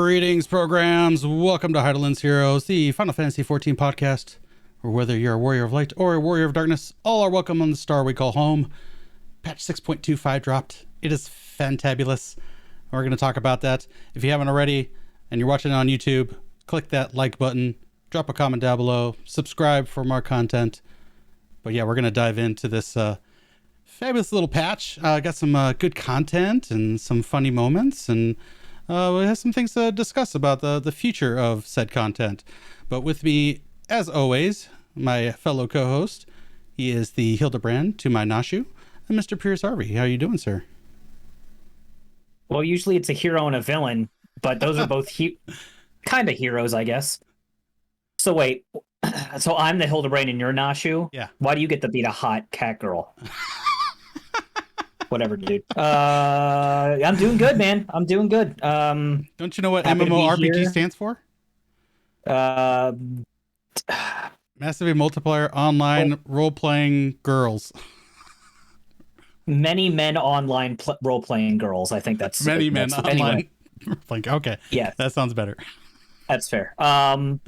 Greetings, programs. Welcome to Hydaelyn's Heroes, the Final Fantasy XIV podcast, where whether you're a warrior of light or a warrior of darkness, all are welcome on the star we call home. Patch 6.25 dropped. It is fantabulous. We're going to talk about that. If you haven't already and you're watching it on YouTube, click that like button, drop a comment down below, subscribe for more content. But yeah, we're going to dive into this fabulous little patch. Got some good content and some funny moments, and we have some things to discuss about the future of said content. But with me, as always, my fellow co-host, he is the Hildibrand to my Nashu, and Mr. Piers Harvey. How are you doing, sir? Well, usually it's a hero and a villain, but those are both kind of heroes, I guess. So wait, so I'm the Hildibrand and you're Nashu? Yeah. Why do you get to beat a hot cat girl? Whatever, dude. I'm doing good, man. I'm doing good. Don't you know what happy to be MMORPG here. stands for? Uh, Massively multiplayer online role-playing girls. Many men online role-playing girls. I think that's Many men that's, online. Anyway, Like, okay. yeah, That sounds better. that's fair. No,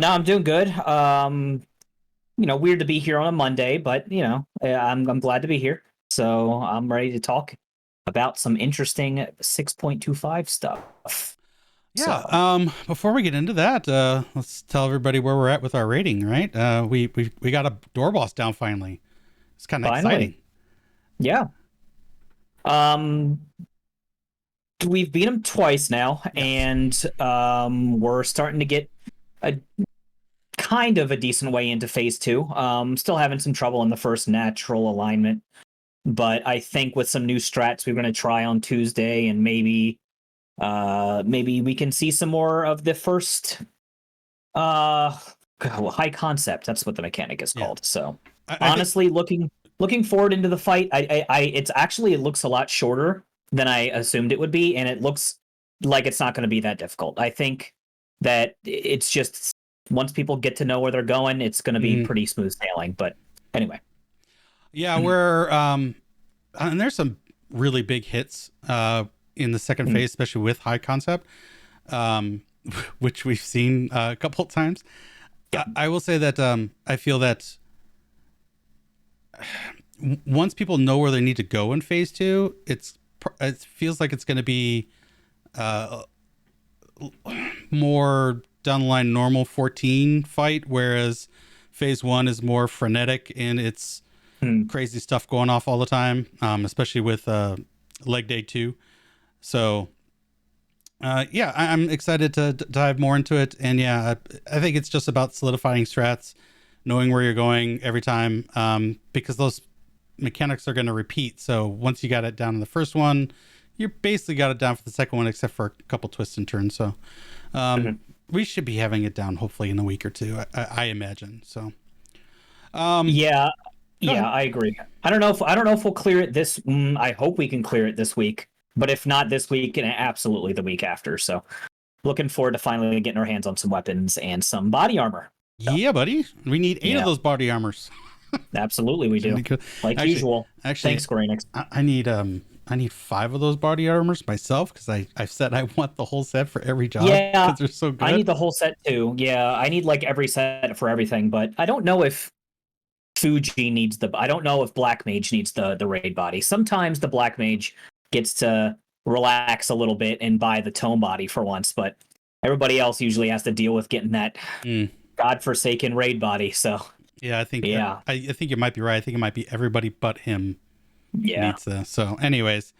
I'm doing good. Weird to be here on a Monday, but I'm glad to be here. So I'm ready to talk about some interesting 6.25 stuff. Yeah. So, Before we get into that, let's tell everybody where we're at with our rating, right? We got a door boss down finally. It's kind of exciting. Yeah. We've beat him twice now, Yes. and we're starting to get a kind of a decent way into phase 2. Still having some trouble in the first natural alignment, but I think with some new strats we're going to try on Tuesday, and maybe we can see some more of the first high concept. That's what the mechanic is called. So honestly, looking forward into the fight. It looks a lot shorter than I assumed it would be, and it looks like it's not going to be that difficult. I think that it's just once people get to know where they're going, it's going to be pretty smooth sailing. But anyway. Yeah, we're and there's some really big hits in the second phase, especially with high concept, which we've seen a couple of times. Yeah. I will say that I feel that once people know where they need to go in phase 2, it feels like it's going to be more down the line normal 14 fight, whereas phase 1 is more frenetic and it's crazy stuff going off all the time, especially with leg day 2. So I'm excited to dive more into it. And yeah, I think it's just about solidifying strats, knowing where you're going every time, because those mechanics are going to repeat. So once you got it down in the first one, you basically got it down for the second one, except for a couple twists and turns. So we should be having it down hopefully in a week or two, I imagine. So Yeah, I agree. I don't know if we'll clear it this. I hope we can clear it this week, but if not this week, and absolutely the week after. So, looking forward to finally getting our hands on some weapons and some body armor. So, yeah, buddy, we need 8 of those body armors. Absolutely, we do. Usual. Actually, thanks, Square Enix. I need 5 of those body armors myself because I've said I want the whole set for every job. Yeah, because they're so good. I need the whole set too. Yeah, I need like every set for everything, but I don't know if Fuji needs I don't know if Black Mage needs the raid body. Sometimes the Black Mage gets to relax a little bit and buy the tome body for once, but everybody else usually has to deal with getting that godforsaken raid body. So yeah, I think I think you might be right. I think it might be everybody but him needs this. So anyways,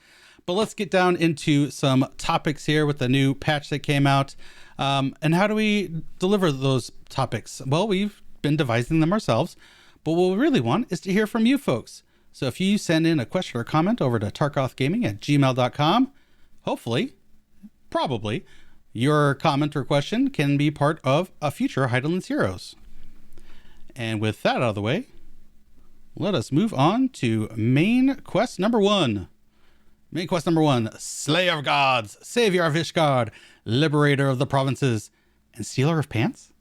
but let's get down into some topics here with the new patch that came out. And how do we deliver those topics? Well, we've been devising them ourselves. But what we really want is to hear from you folks. So if you send in a question or comment over to tarkothgaming@gmail.com, hopefully, probably, your comment or question can be part of a future Hydaelyn's Heroes. And with that out of the way, let us move on to main quest number 1. Main quest number 1, Slayer of Gods, Savior of Ishgard, Liberator of the Provinces, and Stealer of Pants.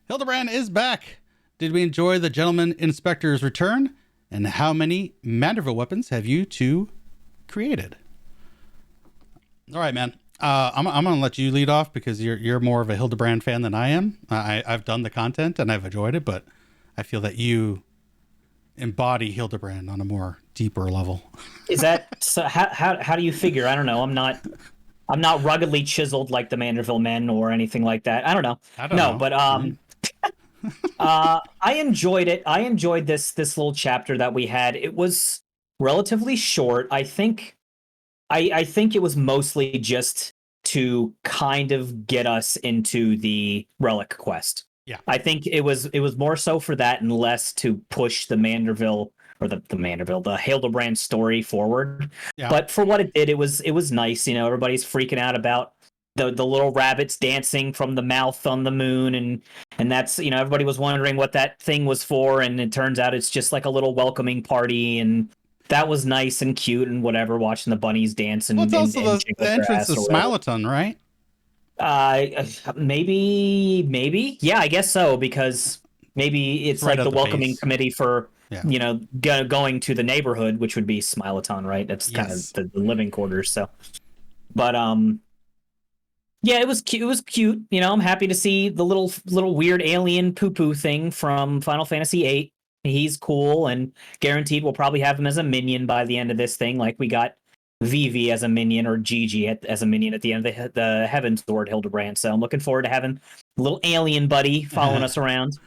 Hildibrand is back. Did we enjoy the Gentleman Inspector's return? And how many Manderville weapons have you two created? All right, man. I'm gonna let you lead off because you're more of a Hildibrand fan than I am. I've done the content and I've enjoyed it, but I feel that you embody Hildibrand on a more deeper level. Is that so? How do you figure? I don't know. I'm not ruggedly chiseled like the Manderville Men or anything like that. I don't know. I don't No, know. but I enjoyed it. I enjoyed this little chapter that we had. It was relatively short. I think it was mostly just to kind of get us into the relic quest. Yeah. I think it was more so for that and less to push the Manderville or the Hildebrand story forward. Yeah. But for what it did, it was nice. You know, everybody's freaking out about the little rabbits dancing from the mouth on the moon, and that's, you know, everybody was wondering what that thing was for, and it turns out it's just like a little welcoming party, and that was nice and cute and whatever, watching the bunnies dance Well, it's also and the jiggle entrance grass to or whatever. Smileton, right? Maybe, yeah, I guess so, because maybe It's it's right like at the the welcoming base. committee for, Yeah. you know, going to the neighborhood, which would be Smileton, right? That's kind of Yes. the living quarters. So, but yeah, it was cute. It was cute. You know, I'm happy to see the little weird alien poo poo thing from Final Fantasy VIII. He's cool, and guaranteed we'll probably have him as a minion by the end of this thing, like we got Vivi as a minion or Gigi as a minion at the end of the Heaven's Sword Hildebrand. So I'm looking forward to having a little alien buddy following us around.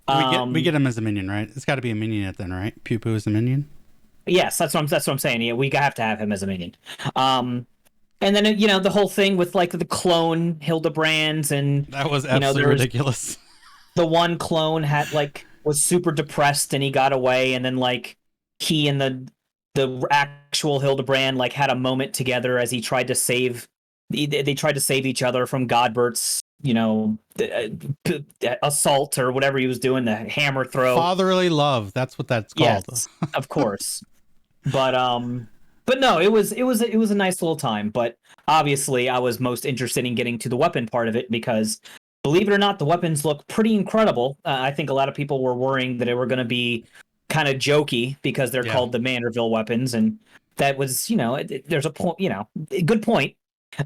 We get him as a minion, right? It's got to be a minion at then, right? Pew Poo is a minion. Yes, that's what I'm saying. Yeah, we have to have him as a minion. And then, you know, the whole thing with like the clone Hildebrands, and That was you know, absolutely there was ridiculous. the one clone had like was super depressed and he got away, and then like he and the actual Hildebrand like had a moment together as he tried to save they tried to save each other from Godbert's, you know, assault or whatever he was doing, the hammer throw. Fatherly love. That's what that's called. Yes, of course. But no, it was a nice little time. But obviously, I was most interested in getting to the weapon part of it because, believe it or not, the weapons look pretty incredible. I think a lot of people were worrying that they were going to be kind of jokey because they're Yeah. called the Manderville weapons, and that was, you know, there's a point, you know, good point.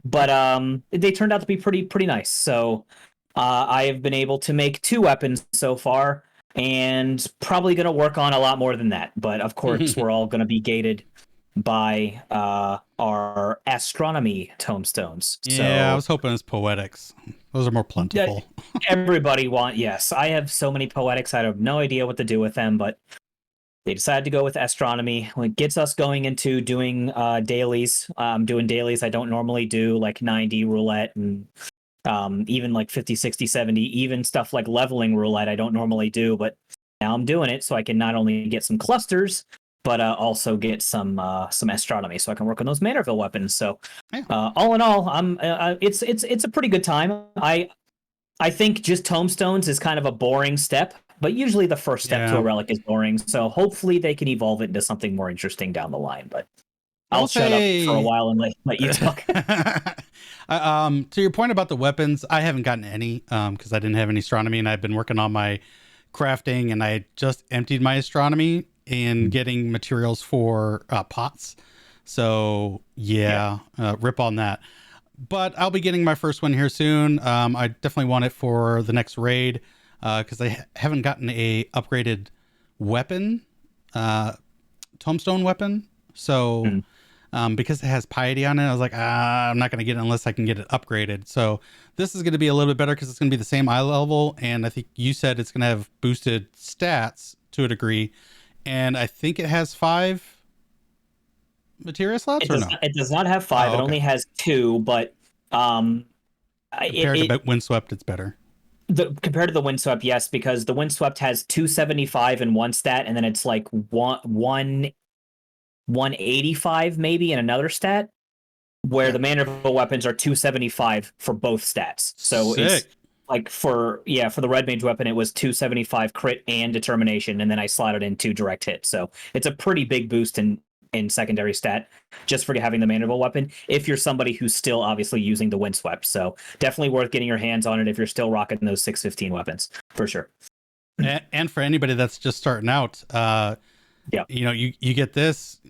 But they turned out to be pretty nice. So I have been able to make 2 weapons so far, and probably going to work on a lot more than that. But of course, we're all going to be gated by our astronomy tomestones. Yeah, I So was hoping it's poetics. Those are more plentiful. everybody yes, I have so many poetics, I have no idea what to do with them, but they decided to go with astronomy. It gets us going into doing dailies. Doing dailies I don't normally do, like 90 roulette, and even like 50, 60, 70, even stuff like leveling roulette I don't normally do, but now I'm doing it so I can not only get some clusters, but also get some astronomy so I can work on those Manorville weapons. So Yeah. all in all, it's a pretty good time. I think just tomestones is kind of a boring step, but usually the first step to a relic is boring. So hopefully they can evolve it into something more interesting down the line. But I'll shut up for a while and let you talk. To your point about the weapons, I haven't gotten any because I didn't have any astronomy, and I've been working on my crafting, and I just emptied my astronomy and getting materials for pots. So yeah. Rip on that. But I'll be getting my first one here soon. I definitely want it for the next raid because I haven't gotten a upgraded weapon, tombstone weapon. So because it has piety on it, I was like, I'm not going to get it unless I can get it upgraded. So this is going to be a little bit better because it's going to be the same eye level. And I think you said it's going to have boosted stats to a degree. And I think it has 5 materia slots or no? It does not have 5. Oh, okay. It only has 2, but compared to Windswept, it's better. Compared to the Windswept, yes, because the Windswept has 275 in one stat, and then it's like 185 maybe in another stat, where the Manderville weapons are 275 for both stats. So Sick. It's like for the Red Mage weapon, it was 275 crit and determination, and then I slotted in 2 direct hits. So it's a pretty big boost in secondary stat just for having the Manderville weapon if you're somebody who's still obviously using the Windswept. So definitely worth getting your hands on it if you're still rocking those 615 weapons for sure. And for anybody that's just starting out, you know, you get this,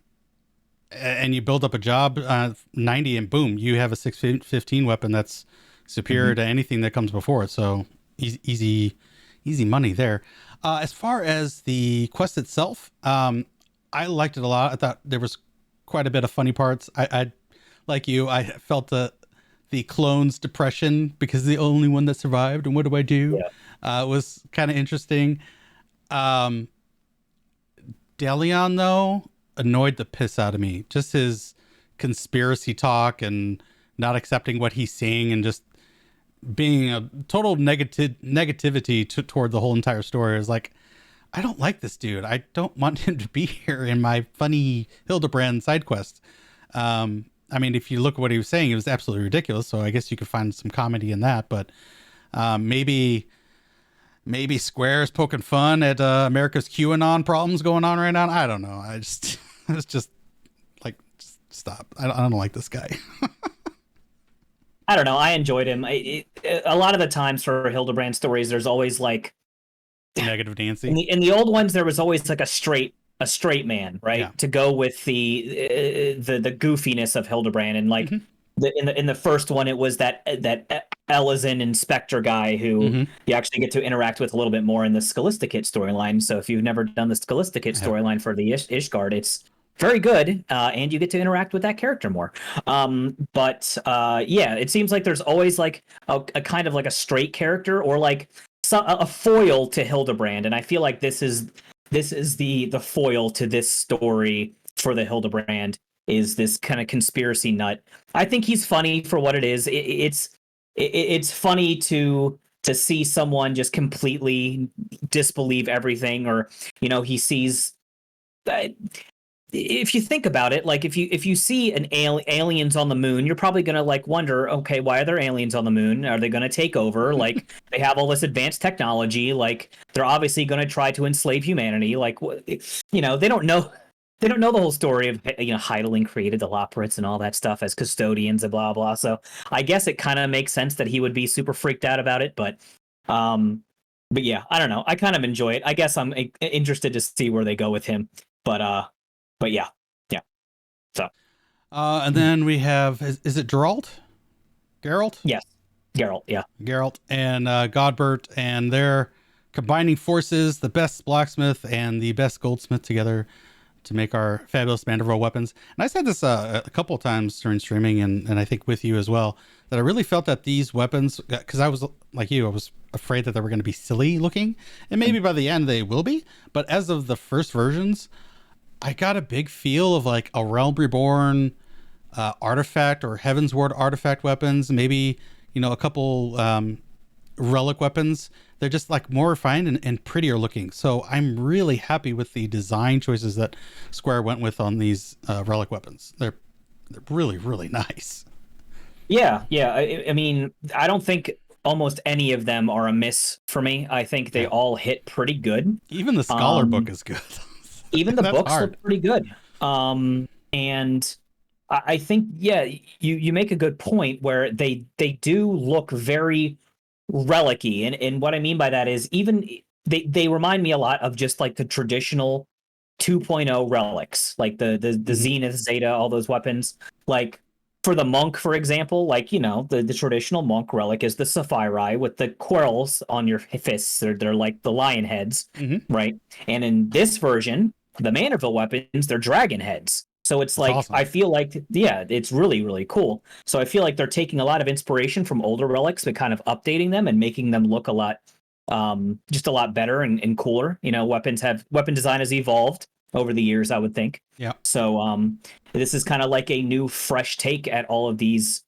and you build up a job 90 and boom, you have a 615 weapon that's superior to anything that comes before it. So easy money there. As far as the quest itself, I liked it a lot. I thought there was quite a bit of funny parts. I like you, I felt the clone's depression because the only one that survived, and what do I do? Was kind of interesting. Delion, though, annoyed the piss out of me. Just his conspiracy talk and not accepting what he's seeing and just being a total negativity toward the whole entire story. Is like, I don't like this dude. I don't want him to be here in my funny Hildibrand side quest. I mean, if you look at what he was saying, it was absolutely ridiculous. So I guess you could find some comedy in that. But maybe Square is poking fun at America's QAnon problems going on right now. I don't know. It's just like, just stop. I don't like this guy. I don't know. I enjoyed him. A lot of the times for Hildibrand stories, there's always like negative Nancy. In the old ones, there was always like a straight man, right, yeah, to go with the goofiness of Hildibrand, and like in the first one, it was that Ellison inspector guy who you actually get to interact with a little bit more in the Scholisticate storyline. So if you've never done the Scholisticate storyline for the Ishgard, it's very good, and you get to interact with that character more. But yeah, it seems like there's always like a kind of like a straight character or like a foil to Hildibrand, and I feel like this is the foil to this story for the Hildibrand, is this kind of conspiracy nut. I think he's funny for what it is. It's funny to see someone just completely disbelieve everything, or he sees. If you think about it, like if you see an aliens on the moon, you're probably gonna like wonder, okay, why are there aliens on the moon? Are they gonna take over? Like they have all this advanced technology. Like they're obviously gonna try to enslave humanity. Like they don't know. They don't know the whole story of Hydaelyn created the Loporrits and all that stuff as custodians and blah blah. So I guess it kind of makes sense that he would be super freaked out about it. But yeah, I don't know. I kind of enjoy it. I guess I'm interested to see where they go with him. But yeah. So, and then we have is it Geralt? Yes, Geralt. Yeah, Geralt and Godbert, and they're combining forces, the best blacksmith and the best goldsmith together to make our fabulous Manderville weapons. And I said this a couple of times during streaming, and I think with you as well, that I really felt that these weapons, because I was like you, I was afraid that they were going to be silly looking, and maybe by the end they will be. But as of the first versions, I got a big feel of like a Realm Reborn artifact or Heaven's Ward artifact weapons, maybe, a couple relic weapons. They're just like more refined and prettier looking. So I'm really happy with the design choices that Square went with on these relic weapons. They're really, really nice. Yeah. I mean, I don't think almost any of them are a miss for me. I think they all hit pretty good. Even the Scholar book is good. Even the books look pretty good. And I think, yeah, you make a good point where they do look very relic-y. And what I mean by that is even they remind me a lot of just like the traditional 2.0 relics, like the Zenith, Zeta, all those weapons. Like for the monk, for example, like, the traditional monk relic is the Sapphire with the quirls on your fists. They're like the lion heads, right? And in this version, the Manderville weapons, they're dragon heads. So it's like, awesome. I feel like, yeah, it's really, really cool. So I feel like they're taking a lot of inspiration from older relics, but kind of updating them and making them look a lot, just a lot better and cooler. Weapon design has evolved over the years, I would think. Yeah. So this is kind of like a new, fresh take at all of these,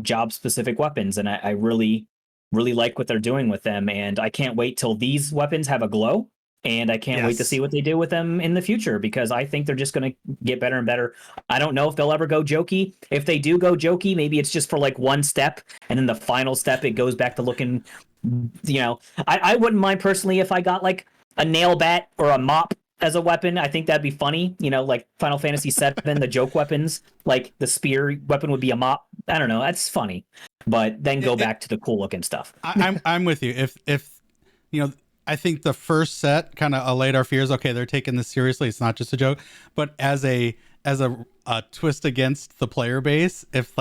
job specific weapons. And I really, really like what they're doing with them. And I can't wait till these weapons have a glow. And I can't wait to see what they do with them in the future, because I think they're just going to get better and better. I don't know if they'll ever go jokey. If they do go jokey, maybe it's just for like one step. And then the final step, it goes back to looking, I wouldn't mind personally if I got like a nail bat or a mop as a weapon. I think that'd be funny. Like Final Fantasy VII, the joke weapons, like the spear weapon would be a mop. I don't know. That's funny. But then go back to the cool looking stuff. I'm with you. If I think the first set kind of allayed our fears. Okay, they're taking this seriously. It's not just a joke. But as a as a twist against the player base, if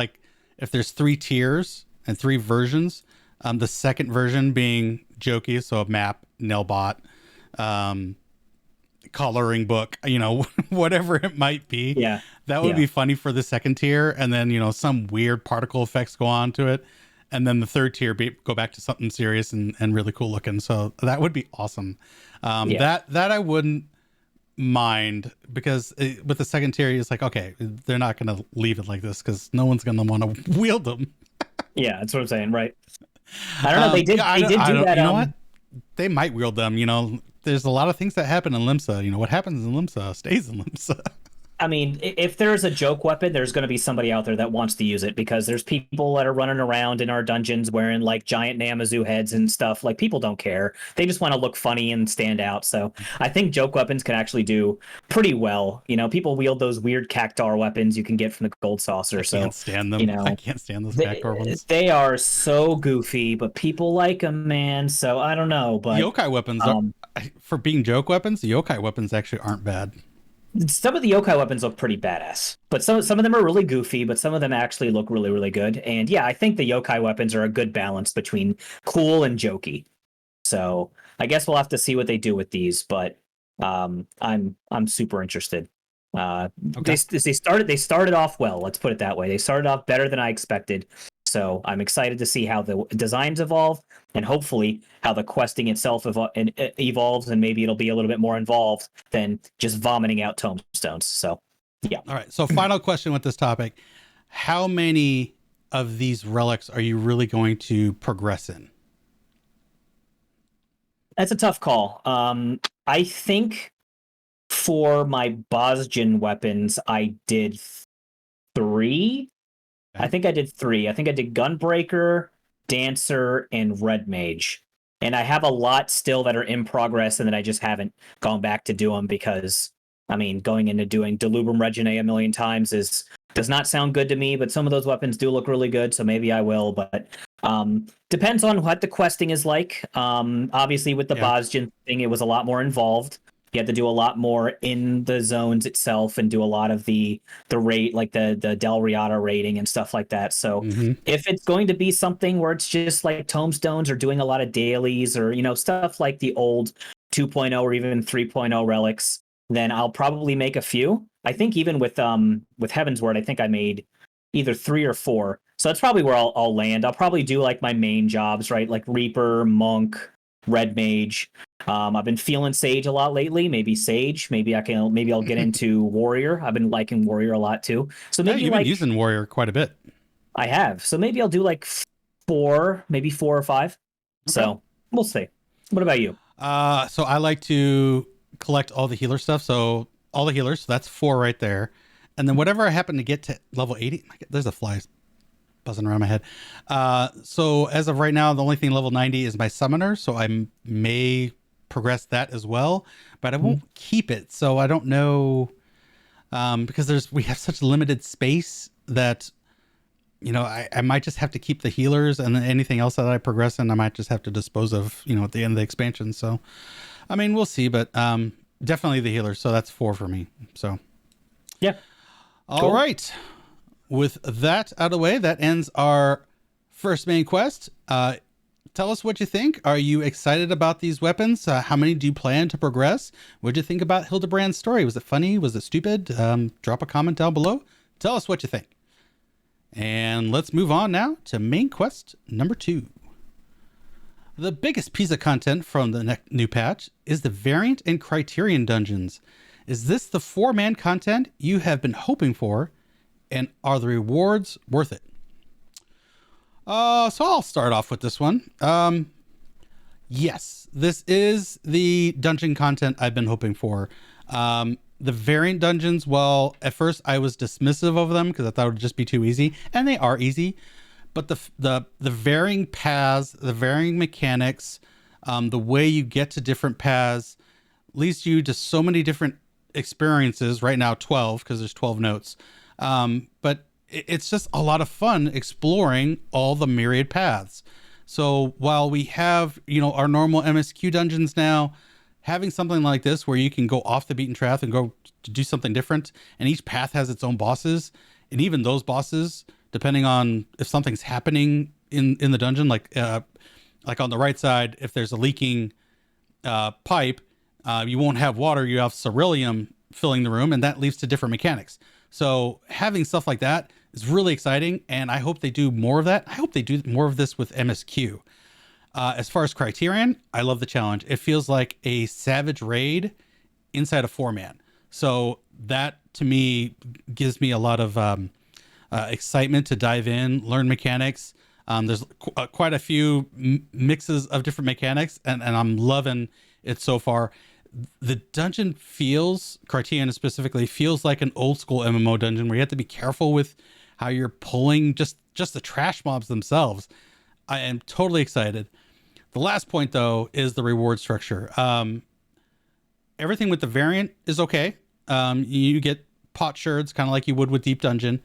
there's 3 tiers and 3 versions, the second version being jokey, so a map, nailbot, coloring book, whatever it might be. Yeah. That would be funny for the second tier, and then some weird particle effects go on to it, and then the third tier go back to something serious and really cool looking. So that would be awesome. That I wouldn't mind, because with the second tier, it's like, okay, they're not going to leave it like this because no one's going to want to wield them. Yeah, that's what I'm saying, right? I don't know. They did do that. You know what? They might wield them. There's a lot of things that happen in Limsa. What happens in Limsa stays in Limsa. I mean, if there's a joke weapon, there's going to be somebody out there that wants to use it, because there's people that are running around in our dungeons wearing like giant Namazu heads and stuff. Like, people don't care. They just want to look funny and stand out. So I think joke weapons can actually do pretty well. People wield those weird cactar weapons you can get from the gold saucer. I can't stand them. I can't stand those cactar ones. They are so goofy, but people like them, man. So I don't know. But yokai weapons, for being joke weapons, the yokai weapons actually aren't bad. Some of the yokai weapons look pretty badass, but some of them are really goofy, but some of them actually look really, really good. And yeah, I think the yokai weapons are a good balance between cool and jokey. So I guess we'll have to see what they do with these, but I'm super interested. Okay. They started off well. Let's put it that way. They started off better than I expected. So I'm excited to see how the designs evolve, and hopefully how the questing itself evolves, and maybe it'll be a little bit more involved than just vomiting out tombstones. So, yeah. All right. So final question with this topic. How many of these relics are you really going to progress in? That's a tough call. I think for my Bosjan weapons, I did 3. I think I did 3. I think I did Gunbreaker, Dancer, and Red Mage. And I have a lot still that are in progress, and then I just haven't gone back to do them because, going into doing Delubrum Reginae a million times does not sound good to me, but some of those weapons do look really good, so maybe I will. But depends on what the questing is like. Obviously, with the Bosjan thing, it was a lot more involved. You have to do a lot more in the zones itself and do a lot of the rate, like the Del Riata rating and stuff like that. So if it's going to be something where it's just like tombstones or doing a lot of dailies or, stuff like the old 2.0 or even 3.0 relics, then I'll probably make a few. I think even with Heaven's Word, I think I made either 3 or 4. So that's probably where I'll land. I'll probably do like my main jobs, right? Like Reaper, Monk, Red Mage. I've been feeling Sage a lot lately. Maybe Sage. Maybe I'll get into Warrior. I've been liking Warrior a lot too. So maybe you've been using Warrior quite a bit. I have. So maybe I'll do like 4, maybe 4 or 5. Okay. So we'll see. What about you? So I like to collect all the healer stuff. So all the healers. So that's 4 right there. And then whatever I happen to get to level 80. There's a fly buzzing around my head. So as of right now, the only thing level 90 is my summoner. So I may progress that as well, but I won't keep it. So I don't know, because we have such limited space that, I might just have to keep the healers, and then anything else that I progress in, I might just have to dispose of, at the end of the expansion. So, we'll see, but definitely the healers. So that's 4 for me. So, yeah. All right. With that out of the way, that ends our first main quest. Tell us what you think. Are you excited about these weapons? How many do you plan to progress? What did you think about Hildibrand's story? Was it funny? Was it stupid? Drop a comment down below. Tell us what you think. And let's move on now to main quest number 2. The biggest piece of content from the new patch is the variant in Criterion Dungeons. Is this the 4-man content you have been hoping for? And are the rewards worth it? So I'll start off with this one. Yes, this is the dungeon content I've been hoping for. The variant dungeons, well, at first I was dismissive of them because I thought it would just be too easy, and they are easy. But the varying paths, the varying mechanics, the way you get to different paths leads you to so many different experiences. Right now, 12, because there's 12 notes. But it's just a lot of fun exploring all the myriad paths. So while we have, our normal MSQ dungeons now, having something like this where you can go off the beaten path and go to do something different, and each path has its own bosses, and even those bosses, depending on if something's happening in the dungeon, like on the right side, if there's a leaking pipe, you won't have water, you have ceruleum filling the room, and that leads to different mechanics. So having stuff like that is really exciting, and I hope they do more of that. I hope they do more of this with MSQ. As far as Criterion, I love the challenge. It feels like a Savage raid inside a 4-man. So that, to me, gives me a lot of excitement to dive in, learn mechanics. There's quite a few mixes of different mechanics, and I'm loving it so far. The dungeon feels, Criterion specifically, feels like an old school MMO dungeon where you have to be careful with how you're pulling just the trash mobs themselves. I am totally excited. The last point, though, is the reward structure. Everything with the variant is okay. You get pot shards, kind of like you would with Deep Dungeon,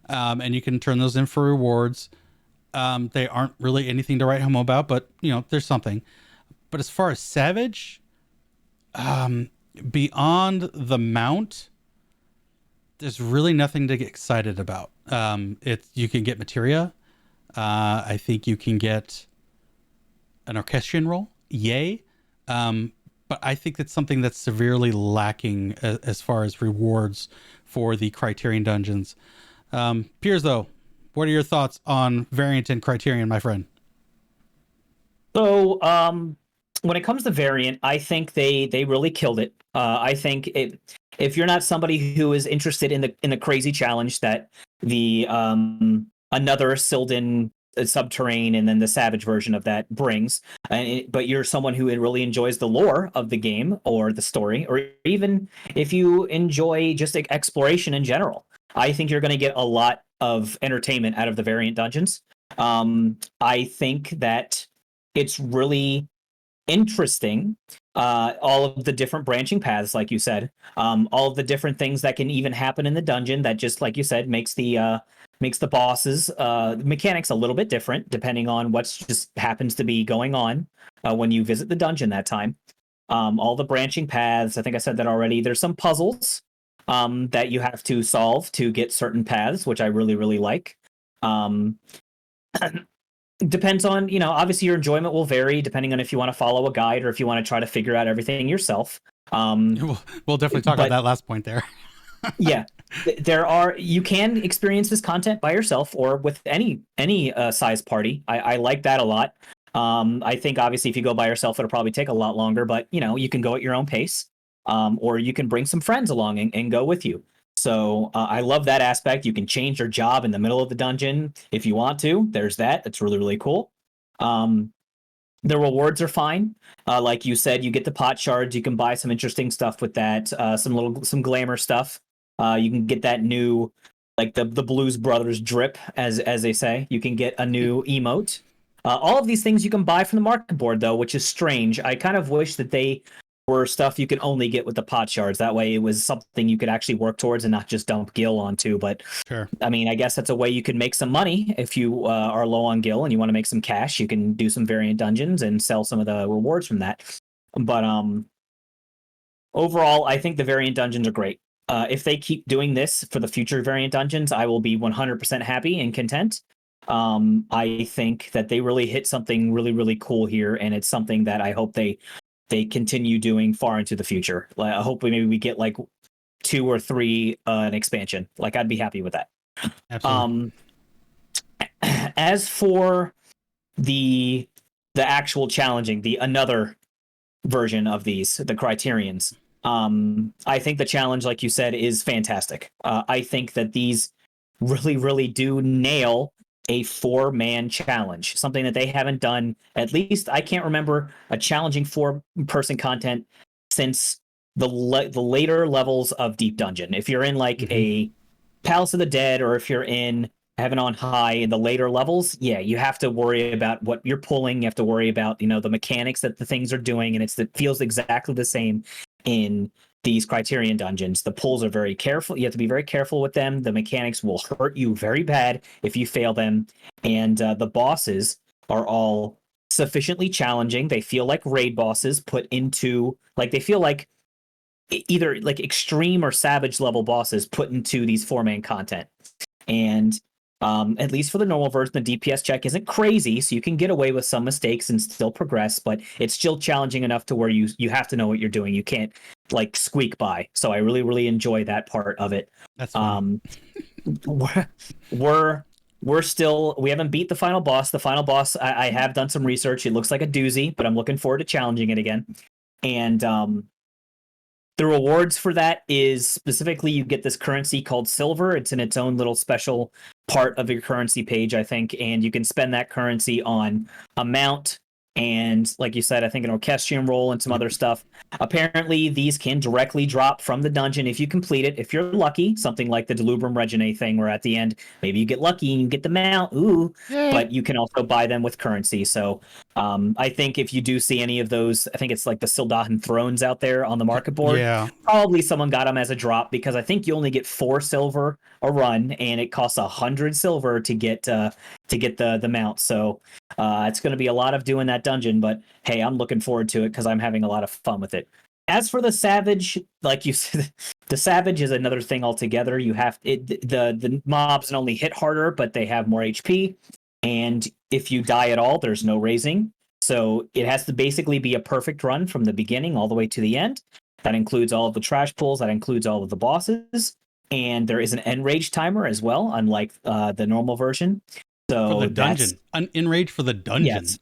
and you can turn those in for rewards. They aren't really anything to write home about, but, there's something. But as far as Savage, beyond the mount, there's really nothing to get excited about. You can get materia. I think you can get an orchestrion roll. Yay. But I think that's something that's severely lacking as far as rewards for the Criterion Dungeons. Piers, though, what are your thoughts on variant and Criterion, my friend? So, when it comes to variant, I think they really killed it. I think if you're not somebody who is interested in the crazy challenge that the another Sylvan subterrane and then the Savage version of that brings, but you're someone who really enjoys the lore of the game or the story, or even if you enjoy just exploration in general, I think you're going to get a lot of entertainment out of the variant dungeons. I think that it's really interesting, all of the different branching paths, like you said, all of the different things that can even happen in the dungeon that, just like you said, makes the bosses mechanics a little bit different depending on what's just happens to be going on when you visit the dungeon that time. All the branching paths, I think I said that already. There's some puzzles that you have to solve to get certain paths, which I really, really like. Depends on, obviously your enjoyment will vary depending on if you want to follow a guide or if you want to try to figure out everything yourself. We'll definitely talk about that last point there. Yeah, you can experience this content by yourself or with any size party. I like that a lot. I think obviously if you go by yourself, it'll probably take a lot longer, but you can go at your own pace, or you can bring some friends along and go with you. So I love that aspect. You can change your job in the middle of the dungeon if you want to. There's that. It's really, really cool. The rewards are fine. Like you said, you get the pot shards. You can buy some interesting stuff with that. Some glamour stuff. You can get that new, like the Blues Brothers drip, as they say. You can get a new emote. All of these things you can buy from the market board, though, which is strange. I kind of wish that they were stuff you could only get with the pot shards. That way it was something you could actually work towards and not just dump gil onto. But sure. I mean, I guess that's a way you can make some money. If you are low on gil and you want to make some cash, you can do some variant dungeons and sell some of the rewards from that. But overall, I think the variant dungeons are great. If they keep doing this for the future variant dungeons, I will be 100% happy and content. I think that they really hit something really, really cool here, and it's something that I hope they continue doing far into the future. Hopefully maybe we get like 2 or 3 an expansion. Like, I'd be happy with that. Absolutely. As for the actual challenging, the another version of these, the Criterions, I think the challenge, like you said, is fantastic. I think that these really, really do nail a 4-man challenge, something that they haven't done. At least I can't remember a challenging 4-person content since the later levels of Deep Dungeon. If you're in like a Palace of the Dead, or if you're in Heaven on High in the later levels, yeah, you have to worry about what you're pulling. You have to worry about, the mechanics that the things are doing, and it feels exactly the same in these Criterion dungeons. The pulls are very careful. You have to be very careful with them. The mechanics will hurt you very bad if you fail them. And the bosses are all sufficiently challenging. They feel like raid bosses put into like they feel like either like extreme or savage level bosses put into these 4-man content. And at least for the normal version, the DPS check isn't crazy, so you can get away with some mistakes and still progress, but it's still challenging enough to where you have to know what you're doing. You can't like squeak by. So I really, really enjoy that part of it. That's fun. We're still, we haven't beat the final boss. The final boss, I have done some research. It looks like a doozy, but I'm looking forward to challenging it again. And the rewards for that is specifically you get this currency called silver. It's in its own little special part of your currency page, I think, and you can spend that currency on a mount and, like you said, I think an orchestrion roll and some other stuff. Apparently, these can directly drop from the dungeon if you complete it. If you're lucky, something like the Delubrum Regine thing, where at the end maybe you get lucky and you get the mount. Ooh, Yay. but you can also buy them with currency. So I think if you do see any of those, I think it's like the Sildahan Thrones out there on the market board. Yeah. Probably someone got them as a drop because I think you only get 4 silver a run, and it costs 100 silver to get the mount. So it's going to be a lot of doing that dungeon. But hey, I'm looking forward to it because I'm having a lot of fun with it. As for the Savage, like you said, the Savage is another thing altogether. You have the mobs not only hit harder, but they have more HP. And if you die at all, there's no raising. So it has to basically be a perfect run from the beginning all the way to the end. That includes all of the trash pulls. That includes all of the bosses. And there is an enrage timer as well, unlike the normal version. So for the dungeon. An enrage for the dungeon. Yes,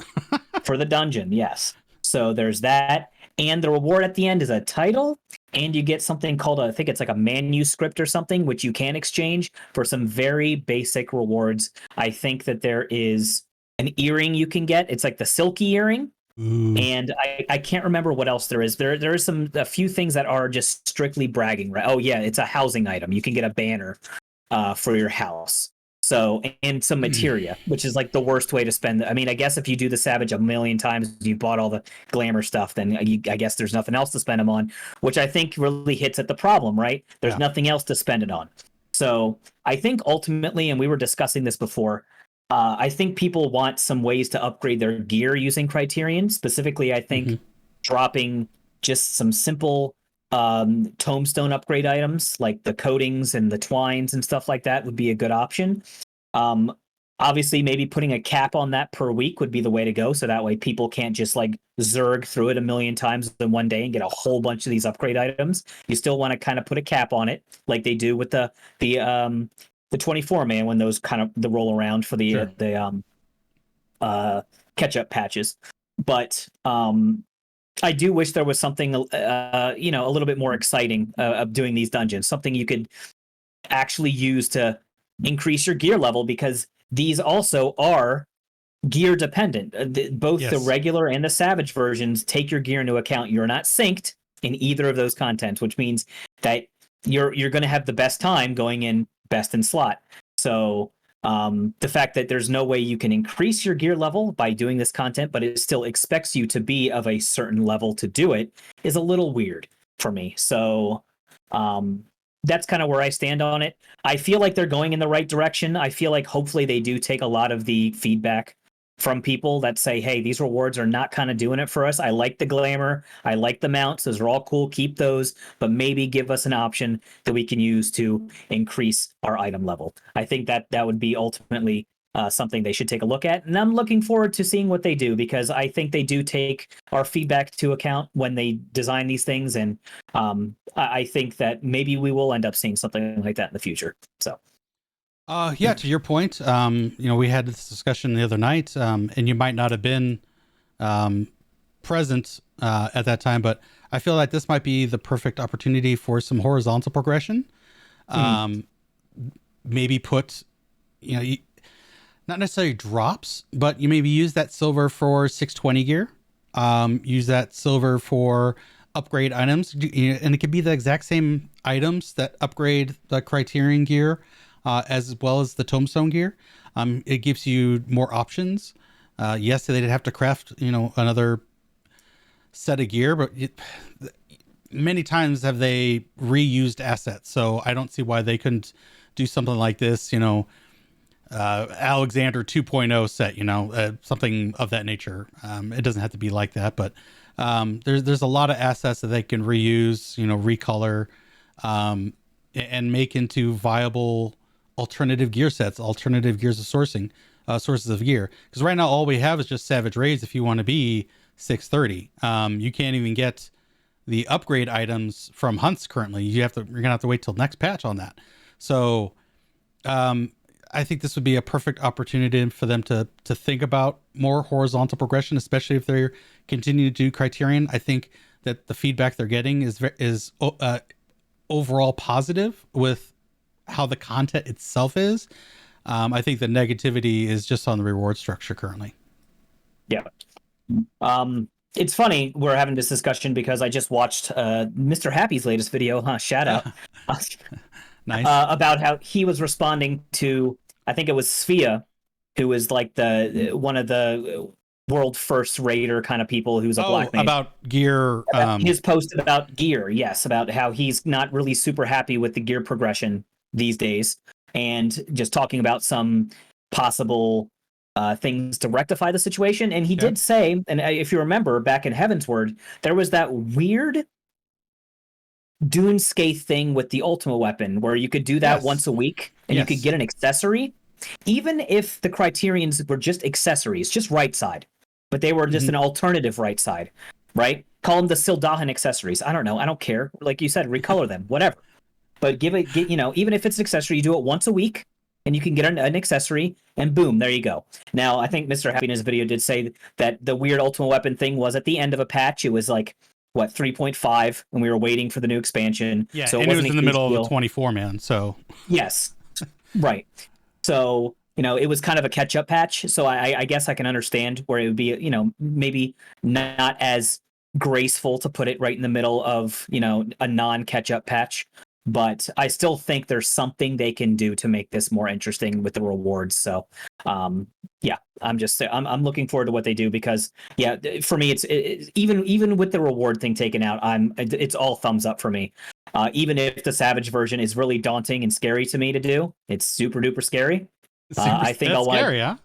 for the dungeon, yes. So there's that. And the reward at the end is a title. And you get something called, I think it's like a manuscript or something, which you can exchange for some very basic rewards. I think that there is an earring you can get. It's like the silky earring. Ooh. And I can't remember what else there is. There is a few things that are just strictly bragging, right? Oh yeah, it's a housing item. You can get a banner for your house. So, and some materia, which is like the worst way to spend. I mean, I guess if you do the Savage a million times, you bought all the glamour stuff, then I guess there's nothing else to spend them on, which I think really hits at the problem, right? There's nothing else to spend it on. So I think ultimately, and we were discussing this before, I think people want some ways to upgrade their gear using Criterion. Specifically, I think dropping just some simple tombstone upgrade items like the coatings and the twines and stuff like that would be a good option. Obviously, maybe putting a cap on that per week would be the way to go. So that way people can't just like zerg through it a million times in one day and get a whole bunch of these upgrade items. You still want to kind of put a cap on it like they do with the 24-man when those kind of the roll around for the catch-up patches. But I do wish there was something a little bit more exciting of doing these dungeons, something you could actually use to increase your gear level, because these also are gear dependent. Both the regular and the Savage versions take your gear into account. You're not synced in either of those contents, which means that you're going to have the best time going in best in slot. So the fact that there's no way you can increase your gear level by doing this content, but it still expects you to be of a certain level to do it, is a little weird for me. So that's kind of where I stand on it. I feel like they're going in the right direction. I feel like hopefully they do take a lot of the feedback from people that say, hey, these rewards are not kind of doing it for us. I like the glamour. I like the mounts. Those are all cool. Keep those, but maybe give us an option that we can use to increase our item level. I think that would be ultimately something they should take a look at. And I'm looking forward to seeing what they do, because I think they do take our feedback to account when they design these things. And I think that maybe we will end up seeing something like that in the future. So. To your point, we had this discussion the other night, and you might not have been present at that time, but I feel like this might be the perfect opportunity for some horizontal progression. Maybe put, not necessarily drops, but you maybe use that silver for 620 gear. Use that silver for upgrade items, and it could be the exact same items that upgrade the Criterion gear. As well as the tombstone gear. It gives you more options. Yes, they did have to craft, another set of gear, but many times have they reused assets. So I don't see why they couldn't do something like this, Alexander 2.0 set, something of that nature. It doesn't have to be like that, but there's a lot of assets that they can reuse, recolor, and make into viable alternative gear sets, alternative gears of sourcing, sources of gear. Because right now all we have is just Savage Raids. If you want to be 630, you can't even get the upgrade items from hunts currently. You're gonna have to wait till next patch on that. So I think this would be a perfect opportunity for them to think about more horizontal progression, especially if they're continuing to do Criterion. I think that the feedback they're getting is overall positive with how the content itself is. I think the negativity is just on the reward structure currently. Yeah. It's funny we're having this discussion because I just watched Mr. Happy's latest video. Shout out. Nice. About how he was responding to, I think it was Svea, who was like one of the world first raider kind of people who's a black mage. About gear. His post about gear, yes, about how he's not really super happy with the gear progression these days, and just talking about some possible things to rectify the situation. And he did say, and if you remember back in Heavensward, there was that weird Dune Scathe thing with the Ultima weapon where you could do that once a week and you could get an accessory. Even if the Criterions were just accessories, just right side, but they were just an alternative right side, right? Call them the Sildahan accessories. I don't know. I don't care. Like you said, recolor them, whatever. But even if it's an accessory, you do it once a week and you can get an accessory and boom, there you go. Now, I think Mr. Happy in his video did say that the weird Ultima weapon thing was at the end of a patch. It was like, 3.5, and we were waiting for the new expansion. Yeah, so it was in the middle of a 24 man. So yes, right. So it was kind of a catch-up patch. So I guess I can understand where it would be, maybe not as graceful to put it right in the middle of a non-catch-up patch. But I still think there's something they can do to make this more interesting with the rewards. So, I'm looking forward to what they do because, for me, it's even with the reward thing taken out, it's all thumbs up for me. Even if the Savage version is really daunting and scary to me to do, it's super duper scary. I think I'll scary, huh?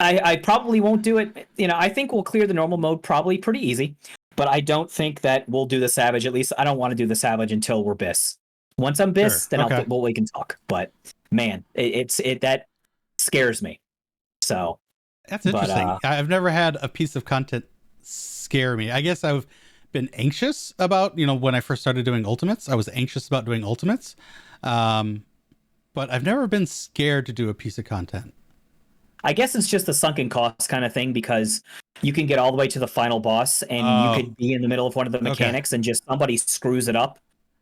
I probably won't do it. I think we'll clear the normal mode probably pretty easy. But I don't think that we'll do the Savage. At least I don't want to do the Savage until we're Biss. Once I'm Biss, then we can talk. But man, that scares me. So that's interesting. I've never had a piece of content scare me. I guess I've been anxious about, when I first started doing Ultimates. I was anxious about doing Ultimates, but I've never been scared to do a piece of content. I guess it's just a sunken cost kind of thing because you can get all the way to the final boss and you could be in the middle of one of the mechanics and just somebody screws it up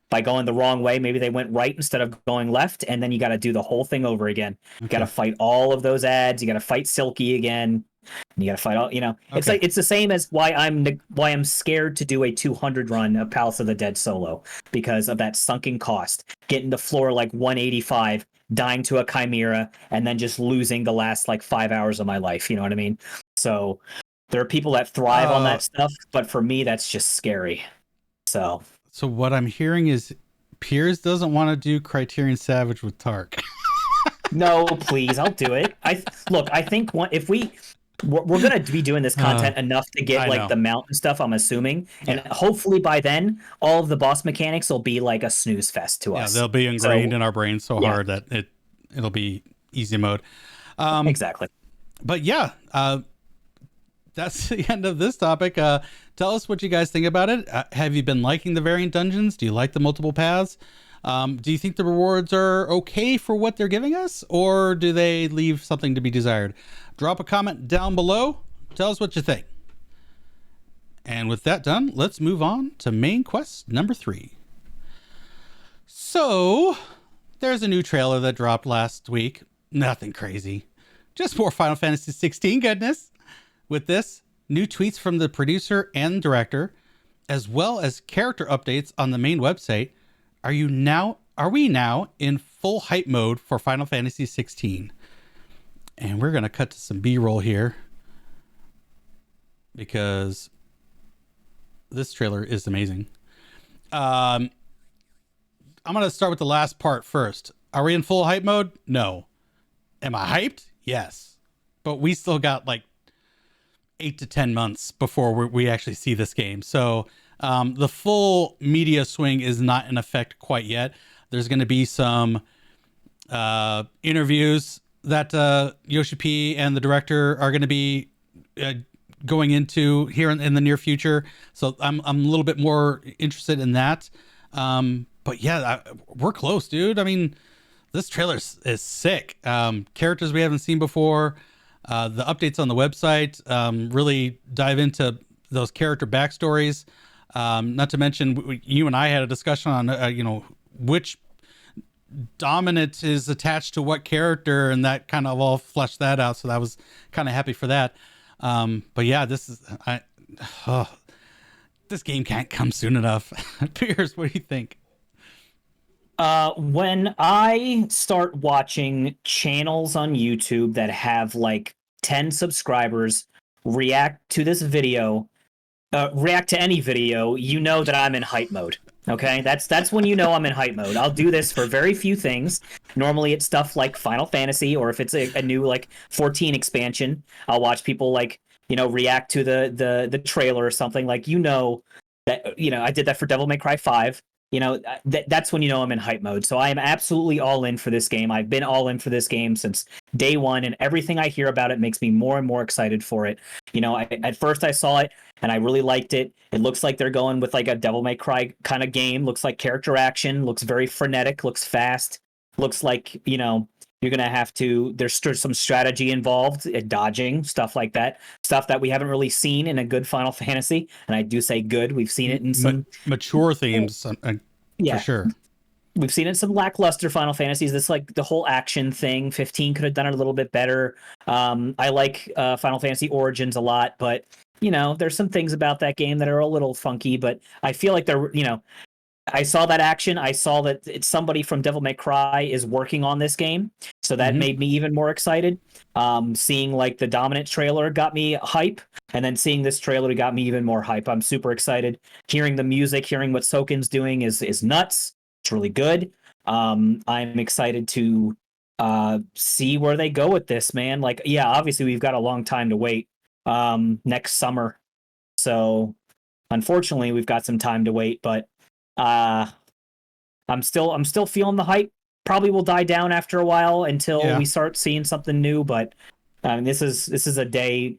by going the wrong way. Maybe they went right instead of going left, and then you got to do the whole thing over again. You got to fight all of those ads. You got to fight Silky again. And you got to fight all. It's like it's the same as why I'm scared to do a 200 run of Palace of the Dead solo because of that sunken cost. Getting to floor like 185. Dying to a chimera and then just losing the last 5 hours of my life. You know what I mean? So there are people that thrive on that stuff, but for me, that's just scary. So what I'm hearing is Piers doesn't want to do Criterion Savage with Tark. No, please, I'll do it. I think if we're going to be doing this content enough to get the mountain stuff, I'm assuming. And hopefully by then, all of the boss mechanics will be like a snooze fest to us. Yeah, they'll be ingrained in our brains so hard that it'll be easy mode. Exactly. But that's the end of this topic. Tell us what you guys think about it. Have you been liking the variant dungeons? Do you like the multiple paths? Do you think the rewards are okay for what they're giving us, or do they leave something to be desired? Drop a comment down below. Tell us what you think. And with that done, let's move on to main quest number 3. So, there's a new trailer that dropped last week. Nothing crazy. Just more Final Fantasy 16 goodness. With this, new tweets from the producer and director, as well as character updates on the main website. Are we now in full hype mode for Final Fantasy 16? And we're going to cut to some B-roll here because this trailer is amazing. I'm going to start with the last part first. Are we in full hype mode? No. Am I hyped? Yes. But we still got like 8 to 10 months before we actually see this game. So the full media swing is not in effect quite yet. There's going to be some interviews that Yoshi P and the director are going to be going into here in the near future. So I'm a little bit more interested in that. But yeah, we're close, dude. I mean, this trailer is sick. Characters we haven't seen before. The updates on the website really dive into those character backstories. Not to mention, you and I had a discussion on, which dominant is attached to what character, and that kind of all fleshed that out. So that was kind of happy for that. But yeah, this game can't come soon enough. Piers, what do you think? When I start watching channels on YouTube that have like 10 subscribers react to this video, react to any video, you know that I'm in hype mode. Okay, that's when you know I'm in hype mode. I'll do this for very few things. Normally it's stuff like Final Fantasy, or if it's a new like 14 expansion, I'll watch people like, react to the trailer or something. Like, that, I did that for Devil May Cry 5. That's when I'm in hype mode. So I am absolutely all in for this game. I've been all in for this game since day one, and everything I hear about it makes me more and more excited for it. At first I saw it and I really liked it. It looks like they're going with like a Devil May Cry kind of game. Looks like character action, looks very frenetic, looks fast, looks like, you're going to have to, there's some strategy involved, dodging, stuff like that. Stuff that we haven't really seen in a good Final Fantasy. And I do say good. We've seen it in some mature themes, yeah, for sure. We've seen it in some lackluster Final Fantasies. This, like, the whole action thing, 15 could have done it a little bit better. I like Final Fantasy Origins a lot, but, there's some things about that game that are a little funky, but I feel like they're, I saw that action. I saw that it's somebody from Devil May Cry is working on this game. So that made me even more excited. Seeing like the Dominant trailer got me hype. And then seeing this trailer got me even more hype. I'm super excited. Hearing the music, hearing what Soken's doing is nuts. It's really good. I'm excited to see where they go with this, man. Like, yeah, obviously we've got a long time to wait next summer. So unfortunately we've got some time to wait, but I'm still feeling the hype. Probably will die down after a while until we start seeing something new. But this is a day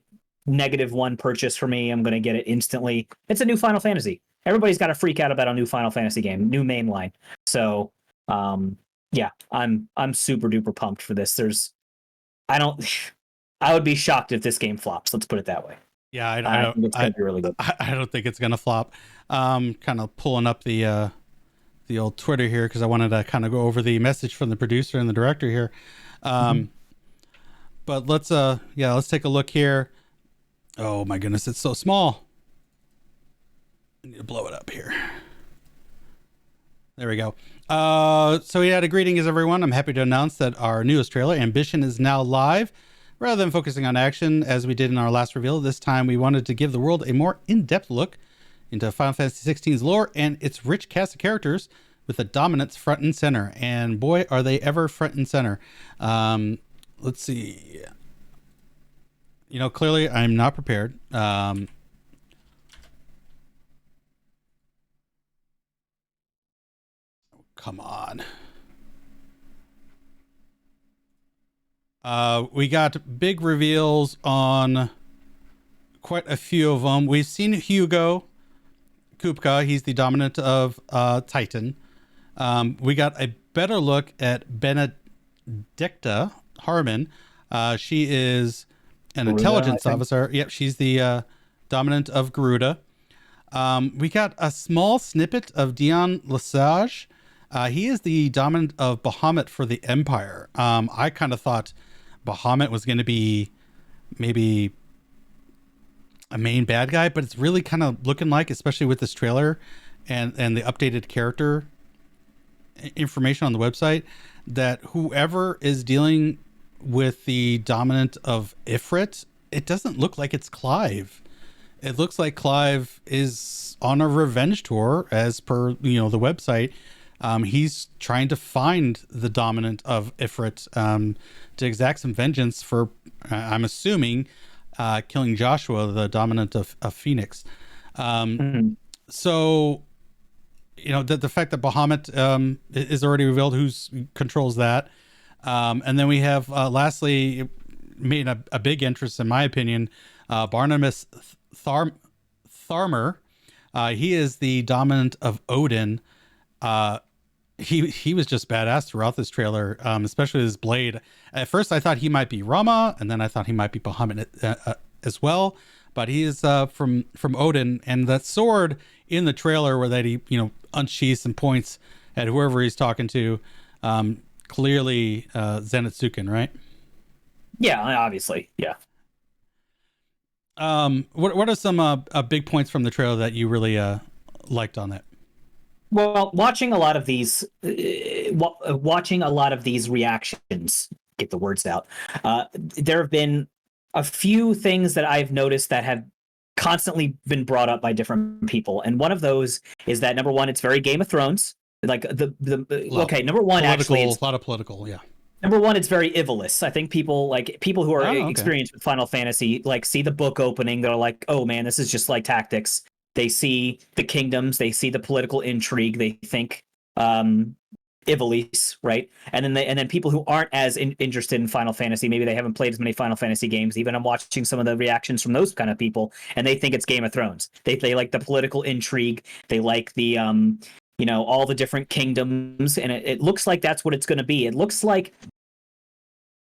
-1 purchase for me. I'm gonna get it instantly. It's a new Final Fantasy. Everybody's got to freak out about a new Final Fantasy game, new mainline. So yeah, I'm super duper pumped for this. I would be shocked if this game flops. Let's put it that way. Yeah, I think it's gonna be really good. I don't think it's gonna flop. Kind of pulling up the old Twitter here because I wanted to kind of go over the message from the producer and the director here. But let's take a look here. Oh my goodness, it's so small. I need to blow it up here. There we go. So he had a greetings, everyone. I'm happy to announce that our newest trailer, Ambition, is now live. Rather than focusing on action as we did in our last reveal, this time we wanted to give the world a more in-depth look into Final Fantasy XVI's lore and its rich cast of characters with the dominance front and center. And boy, are they ever front and center. Let's see. Clearly I'm not prepared. Come on. We got big reveals on quite a few of them. We've seen Hugo Kupka. He's the dominant of Titan. We got a better look at Benedicta Harmon. She is an intelligence officer. Yep, she's the dominant of Garuda. We got a small snippet of Dion Lesage. He is the dominant of Bahamut for the Empire. I kind of thought Bahamut was going to be maybe a main bad guy, but it's really kind of looking like, especially with this trailer and the updated character information on the website, that whoever is dealing with the dominant of Ifrit, it doesn't look like it's Clive. It looks like Clive is on a revenge tour as per, the website. he's trying to find the dominant of Ifrit to exact some vengeance for, I'm assuming, killing Joshua, the dominant of Phoenix. So, you know, the fact that Bahamut is already revealed who controls that. And then we have, lastly, made a big interest, in my opinion, Barnabas Tharmer. He is the dominant of Odin. He was just badass throughout this trailer, especially his blade. At first, I thought he might be Rama, and then I thought he might be Bahamut as well. But he is from Odin, and that sword in the trailer where that he unsheaths and points at whoever he's talking to, clearly Zenitsuken, right? Yeah, obviously, yeah. What are some big points from the trailer that you really liked on that? Well, watching a lot of these reactions, get the words out. There have been a few things that I've noticed that have constantly been brought up by different people, and one of those is that number one, it's very Game of Thrones. Like number one, actually, it's a lot of political, yeah. Number one, it's very Ivalus. I think people who are experienced with Final Fantasy see the book opening. They're like, oh man, this is just like tactics. They see the kingdoms, they see the political intrigue, they think Ivalus, right? And then people who aren't as interested in Final Fantasy, maybe they haven't played as many Final Fantasy games. Even I'm watching some of the reactions from those kind of people, and they think it's Game of Thrones. They like the political intrigue. They like the all the different kingdoms, and it looks like that's what it's going to be. It looks like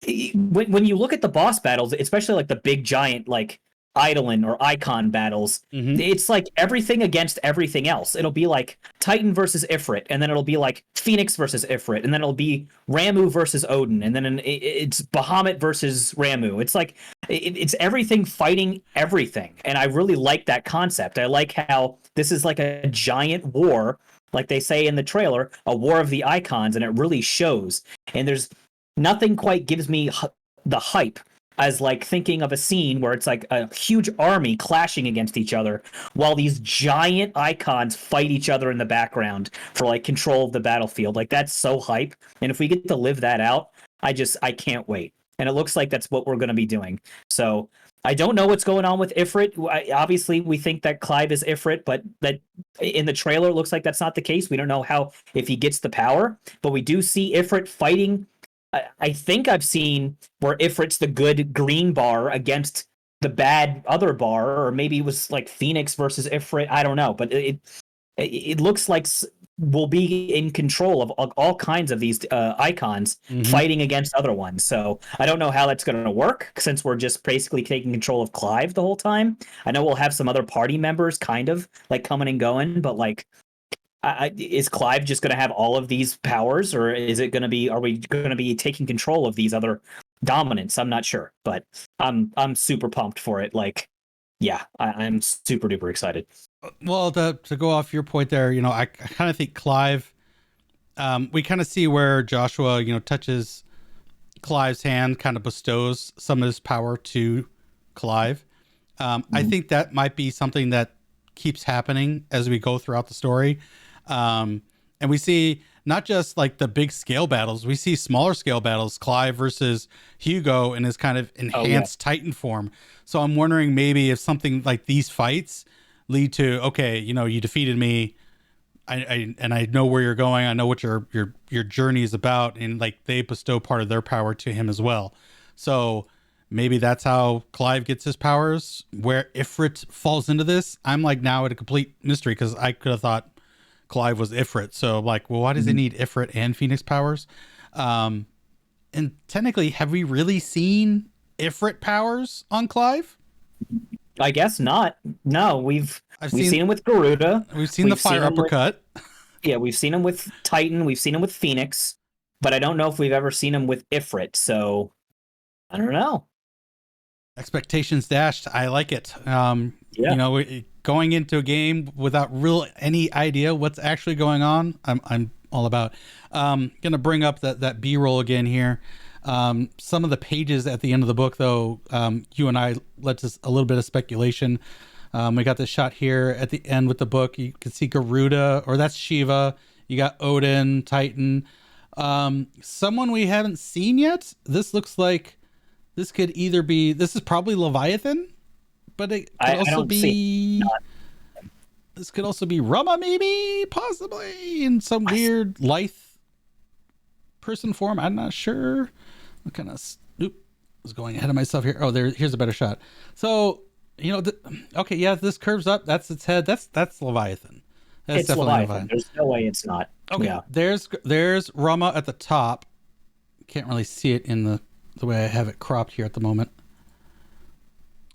when you look at the boss battles, especially like the big giant like Hydaelyn or Icon battles, it's like everything against everything else. It'll be like Titan versus Ifrit, and then it'll be like Phoenix versus Ifrit, and then it'll be Ramu versus Odin, and then it's Bahamut versus Ramu. It's like it's everything fighting everything, and I really like that concept. I like how this is like a giant war, like they say in the trailer, a war of the icons, and it really shows. And there's nothing quite gives me the hype as like thinking of a scene where it's like a huge army clashing against each other while these giant icons fight each other in the background for like control of the battlefield. Like that's so hype. And if we get to live that out, I can't wait. And it looks like that's what we're going to be doing. So I don't know what's going on with Ifrit. Obviously, we think that Clive is Ifrit, but that in the trailer it looks like that's not the case. We don't know if he gets the power, but we do see Ifrit fighting. I think I've seen where Ifrit's the good green bar against the bad other bar, or maybe it was like Phoenix versus Ifrit. I don't know, but it looks like we'll be in control of all kinds of these icons fighting against other ones. So I don't know how that's going to work, since we're just basically taking control of Clive the whole time. I know we'll have some other party members kind of like coming and going, but like, is Clive just going to have all of these powers, or is it going to be? Are we going to be taking control of these other dominants? I'm not sure, but I'm super pumped for it. Like, yeah, I'm super duper excited. Well, to go off your point there, I kind of think Clive. We kind of see where Joshua, touches Clive's hand, kind of bestows some of his power to Clive. I think that might be something that keeps happening as we go throughout the story. And we see not just like the big scale battles, we see smaller scale battles, Clive versus Hugo in his kind of enhanced Titan form. So I'm wondering maybe if something like these fights lead to, okay, you defeated me. I know where you're going. I know what your journey is about. And like they bestow part of their power to him as well. So maybe that's how Clive gets his powers. Where Ifrit falls into this, I'm like now at a complete mystery, because I could have thought Clive was Ifrit. So like, well, why does he need Ifrit and Phoenix powers? And technically, have we really seen Ifrit powers on Clive? I guess not. No, we've seen him with Garuda. We've seen the fire uppercut. We've seen him with Titan. We've seen him with Phoenix, but I don't know if we've ever seen him with Ifrit. So I don't know. Expectations dashed. I like it. Going into a game without any idea what's actually going on, I'm all about. Gonna bring up that B-roll again here. Some of the pages at the end of the book, though, you and I led to a little bit of speculation. We got this shot here at the end with the book. You can see Garuda, or that's Shiva. You got Odin, Titan. Someone we haven't seen yet. This looks like this could either be, this is probably Leviathan, but it could also be, this could also be Rama, maybe, possibly, in some weird lithe person form. I'm not sure. I'm kind of, I was going ahead of myself here. Oh, here's a better shot. So, okay, yeah, this curves up. That's its head. That's Leviathan. That's definitely Leviathan. There's no way it's not. Okay, yeah. There's Rama at the top. Can't really see it in the way I have it cropped here at the moment.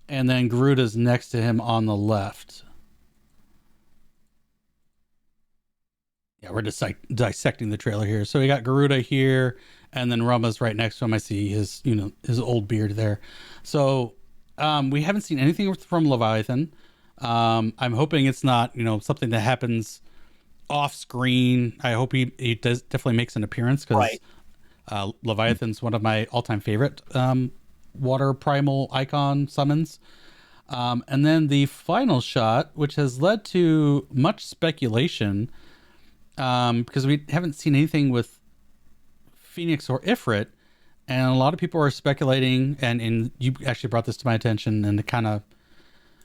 And then Garuda's next to him on the left. Yeah, we're just dissecting the trailer here. So we got Garuda here, and then Rama's right next to him. I see his old beard there. So we haven't seen anything from Leviathan. I'm hoping it's not, something that happens off screen. I hope he definitely makes an appearance, because Leviathan's one of my all-time favorite water primal icon summons. And then the final shot, which has led to much speculation, because we haven't seen anything with Phoenix or Ifrit, and a lot of people are speculating, and you actually brought this to my attention, and it kind of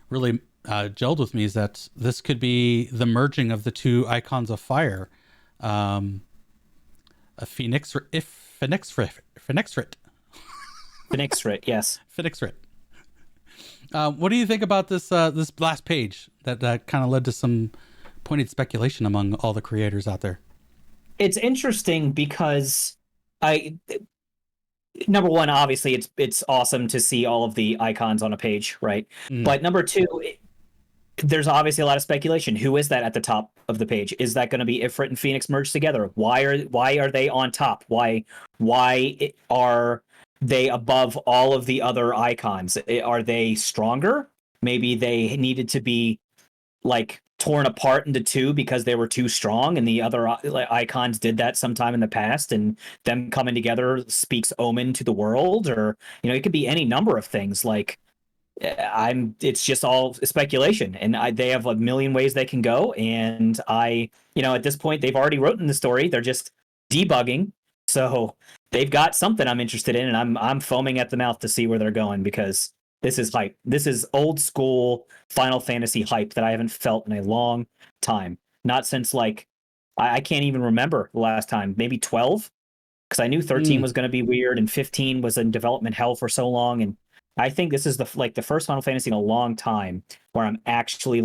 really gelled with me, is that this could be the merging of the two icons of fire, a Phoenixrit, yes. Phoenixrit. What do you think about this last page that kind of led to some pointed speculation among all the creators out there? It's interesting because number one, obviously it's awesome to see all of the icons on a page, right? But number two, there's obviously a lot of speculation. Who is that at the top of the page? Is that going to be Ifrit and Phoenix merged together? Why are they on top? Why are they above all of the other icons? Are they stronger? Maybe they needed to be torn apart into two because they were too strong, and the other icons did that sometime in the past, and them coming together speaks omen to the world, or it could be any number of things. It's just all speculation, and they have a million ways they can go, and at this point they've already written the story. They're just debugging, so they've got something I'm interested in, and I'm foaming at the mouth to see where they're going, because this is hype. This is old school Final Fantasy hype that I haven't felt in a long time. Not since I can't even remember the last time. Maybe 12, because I knew 13 was going to be weird, and 15 was in development hell for so long. And I think this is the first Final Fantasy in a long time where I'm actually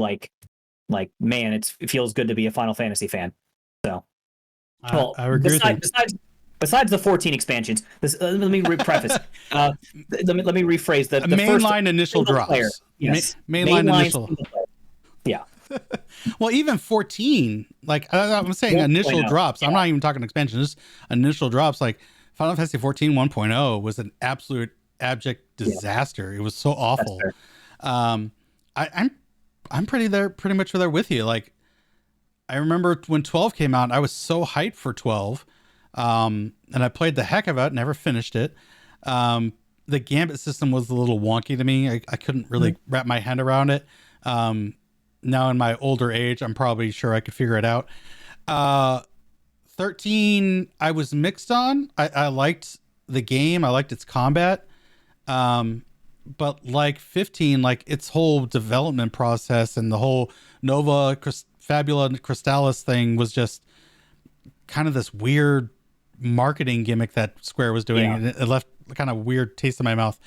man, it feels good to be a Final Fantasy fan. So, I agree with you. Besides the 14 expansions, let me preface. let me rephrase the mainline initial drops. Player, yes, mainline initial. Yeah. Well, even 14, I'm saying initial drops. Yeah. I'm not even talking expansions. Just initial drops. Final Fantasy 14 1.0 was an absolute abject disaster. Yeah. It was so awful. I'm pretty much there with you. I remember when 12 came out, I was so hyped for 12. And I played the heck of it, never finished it. The Gambit system was a little wonky to me. I couldn't really wrap my head around it. Now in my older age, I'm probably sure I could figure it out. 13, I was mixed on. I liked the game. I liked its combat. But 15, its whole development process and the whole Nova Fabula and Crystallis thing was just kind of this weird marketing gimmick that Square was doing, and it left kind of weird taste in my mouth.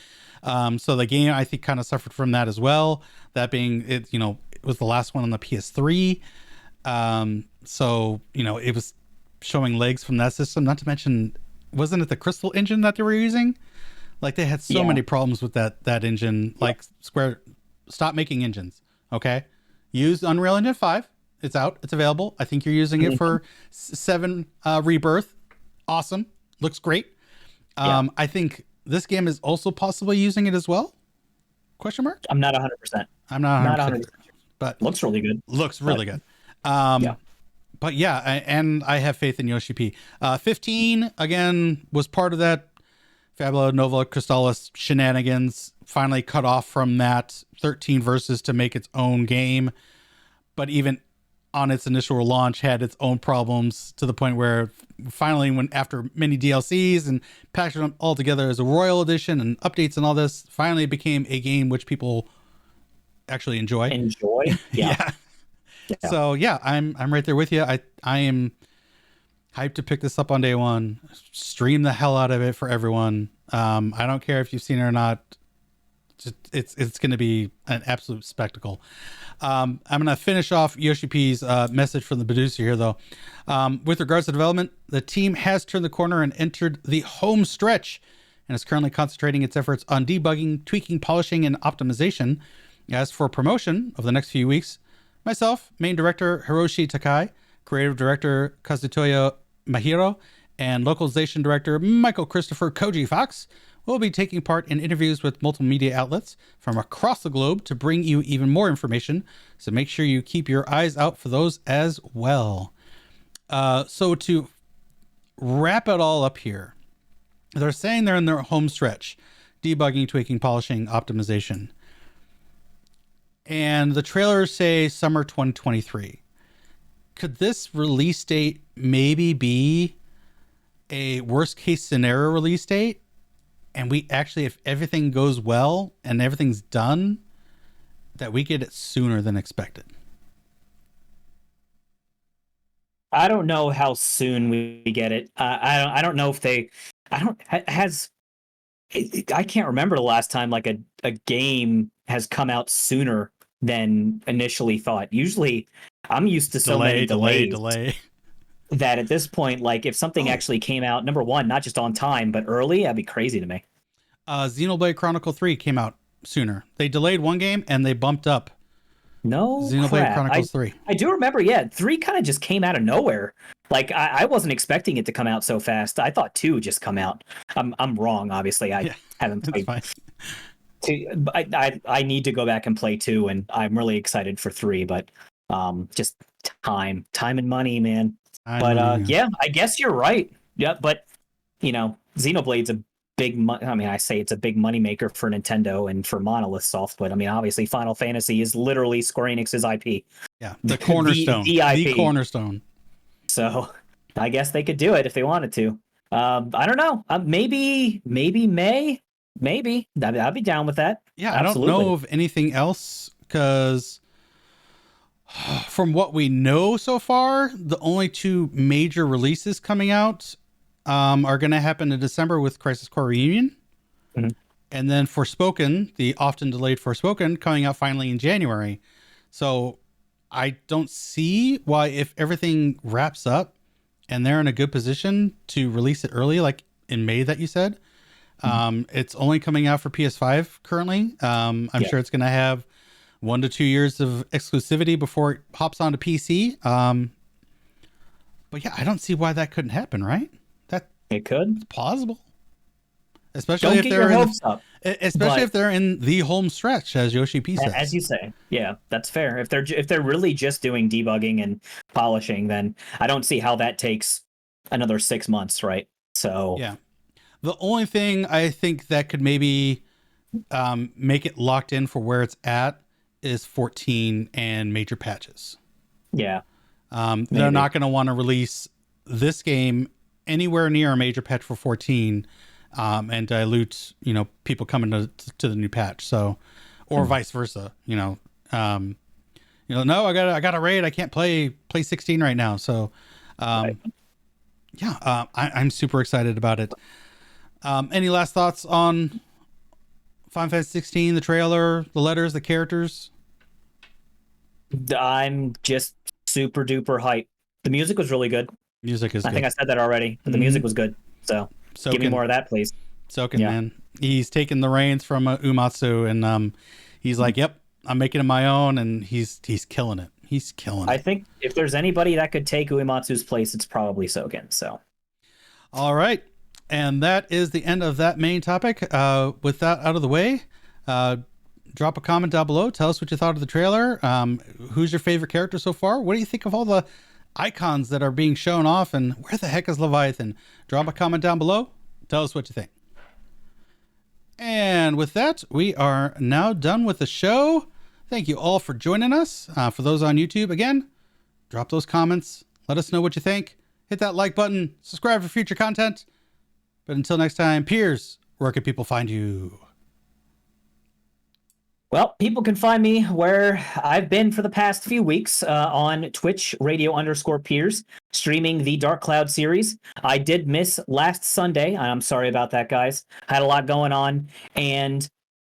So the game, I think, kind of suffered from that as well. That being, it was the last one on the PS3. So it was showing legs from that system. Not to mention, wasn't it the Crystal engine that they were using? They had so many problems with that engine. Square, stop making engines. Okay, use Unreal Engine 5. It's out. It's available. I think you're using it for 7 Rebirth. Awesome. Looks great. I think this game is also possibly using it as well. Question mark? I'm not 100%. I'm not 100%. But looks really good. Looks really good. But yeah, and I have faith in Yoshi P. 15, again, was part of that Fabula Nova Crystallis shenanigans. Finally cut off from that 13 versus to make its own game. But even on its initial launch had its own problems to the point where finally, when after many DLCs and packaged them all together as a Royal Edition and updates and all this, finally became a game which people actually enjoy. Yeah. Yeah. So yeah, I'm right there with you. I am hyped to pick this up on day one. Stream the hell out of it for everyone. I don't care if you've seen it or not. It's going to be an absolute spectacle. I'm going to finish off Yoshi P's message from the producer here, though. With regards to development, the team has turned the corner and entered the home stretch and is currently concentrating its efforts on debugging, tweaking, polishing, and optimization. As for promotion of the next few weeks, myself, main director Hiroshi Takai, creative director Kazutoya Mahiro, and localization director Michael Christopher Koji Fox will be taking part in interviews with multiple media outlets from across the globe to bring you even more information. So make sure you keep your eyes out for those as well. So to wrap it all up here, they're saying they're in their home stretch, debugging, tweaking, polishing, optimization. And the trailers say summer 2023. Could this release date maybe be a worst case scenario release date? And we actually, if everything goes well and everything's done, that we get it sooner than expected. I don't know how soon we get it. I don't know if they. I can't remember the last time like a game has come out sooner than initially thought. Usually, I'm used to so many delays that at this point, like if something actually came out, number one, not just on time but early, that'd be crazy to me. Xenoblade Chronicle 3 came out sooner. They delayed one game and they bumped up. No, Xenoblade Chronicles 3. I do remember, 3 kind of just came out of nowhere. Like I wasn't expecting it to come out so fast. I thought 2 just come out. I'm wrong, obviously. I haven't played. I need to go back and play 2, and I'm really excited for 3. But just time and money, man. Yeah, I guess you're right. Yeah, but Xenoblade's a big I say it's a big moneymaker for Nintendo and for Monolith Soft, but I mean obviously Final Fantasy is literally Square Enix's IP. Yeah, the cornerstone. The cornerstone. So I guess they could do it if they wanted to. I don't know. Maybe May. Maybe I'd be down with that. Yeah, absolutely. I don't know of anything else because from what we know so far, the only 2 major releases coming out are going to happen in December with Crisis Core Reunion. Mm-hmm. And then Forspoken, the often delayed Forspoken, coming out finally in January. So I don't see why, if everything wraps up and they're in a good position to release it early, like in May that you said, it's only coming out for PS5 currently. I'm sure it's going to have 1 to 2 years of exclusivity before it hops onto PC. But yeah, I don't see why that couldn't happen, right? It could. It's plausible. Especially if they're if they're in the home stretch, as Yoshi P says. As you say. Yeah, that's fair. If they're really just doing debugging and polishing, then I don't see how that takes another 6 months, right? So yeah. The only thing I think that could maybe make it locked in for where it's at is 14 and major patches. Yeah. They're not going to want to release this game anywhere near a major patch for 14 and dilute people coming to the new patch, so or vice versa. No, I got a raid, I can't play 16 right now, so I'm super excited about it. Any last thoughts on Final Fantasy 16, the trailer, the letters, the characters? I'm just super duper hype. The music was really good. Music is good. I think I said that already, but the music was good. So give me more of that, please. Soken, man. He's taking the reins from Uematsu, and he's like, yep, I'm making it my own, and he's killing it. He's killing it. I think if there's anybody that could take Uematsu's place, it's probably Soken. So, all right. And that is the end of that main topic. With that out of the way, drop a comment down below. Tell us what you thought of the trailer. Who's your favorite character so far? What do you think of all the icons that are being shown off, and where the heck is Leviathan? Drop a comment down below. Tell us what you think. And with that, we are now done with the show. Thank you all for joining us. For those on YouTube, again, drop those comments. Let us know what you think. Hit that like button. Subscribe for future content. But until next time, Piers, where can people find you? Well, people can find me where I've been for the past few weeks on Twitch, radio_Piers, streaming the Dark Cloud series. I did miss last Sunday. I'm sorry about that, guys. Had a lot going on. And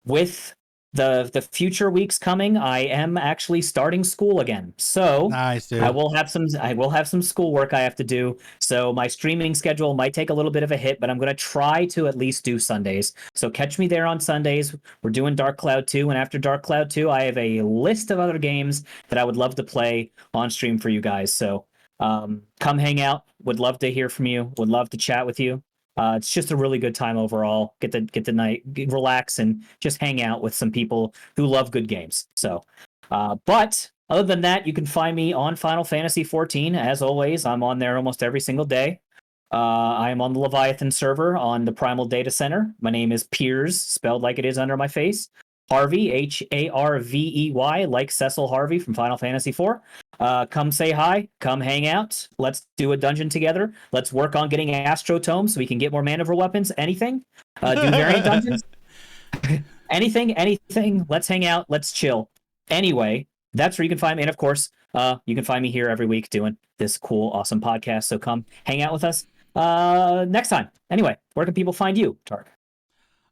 with the future weeks coming, I am actually starting school again. So Nice, dude. I will have some schoolwork I have to do. So my streaming schedule might take a little bit of a hit, but I'm going to try to at least do Sundays. So catch me there on Sundays. We're doing Dark Cloud 2, and after Dark Cloud 2, I have a list of other games that I would love to play on stream for you guys. So come hang out. Would love to hear from you. Would love to chat with you. It's just a really good time overall. Get the night, relax, and just hang out with some people who love good games. So, but other than that, you can find me on Final Fantasy 14. As always, I'm on there almost every single day. I am on the Leviathan server on the Primal Data Center. My name is Piers, spelled like it is under my face. Harvey, Harvey, like Cecil Harvey from Final Fantasy IV. Come say hi, come hang out. Let's do a dungeon together. Let's work on getting Astrotomes so we can get more Maneuver weapons. Anything. Do variant dungeons. anything. Let's hang out. Let's chill. Anyway, that's where you can find me. And of course, you can find me here every week doing this cool, awesome podcast. So come hang out with us next time. Anyway, where can people find you, Tark?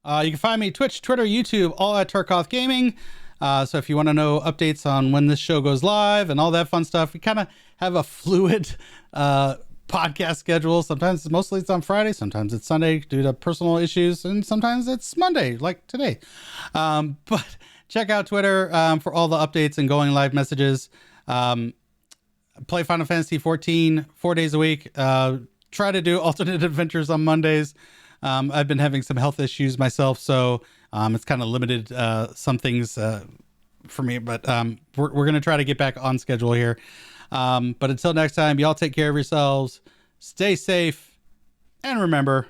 You can find me Twitch, Twitter, YouTube, all at Tarkoth Gaming. So if you want to know updates on when this show goes live and all that fun stuff, we kind of have a fluid podcast schedule. Sometimes, mostly it's on Friday. Sometimes it's Sunday due to personal issues. And sometimes it's Monday, like today. But check out Twitter for all the updates and going live messages. Play Final Fantasy 14 4 days a week. Try to do alternate adventures on Mondays. I've been having some health issues myself, so it's kind of limited some things for me, but we're going to try to get back on schedule here. But until next time, y'all take care of yourselves, stay safe, and remember,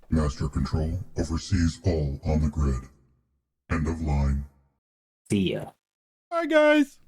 Master Control oversees all on the grid. End of line. See ya. Bye, guys.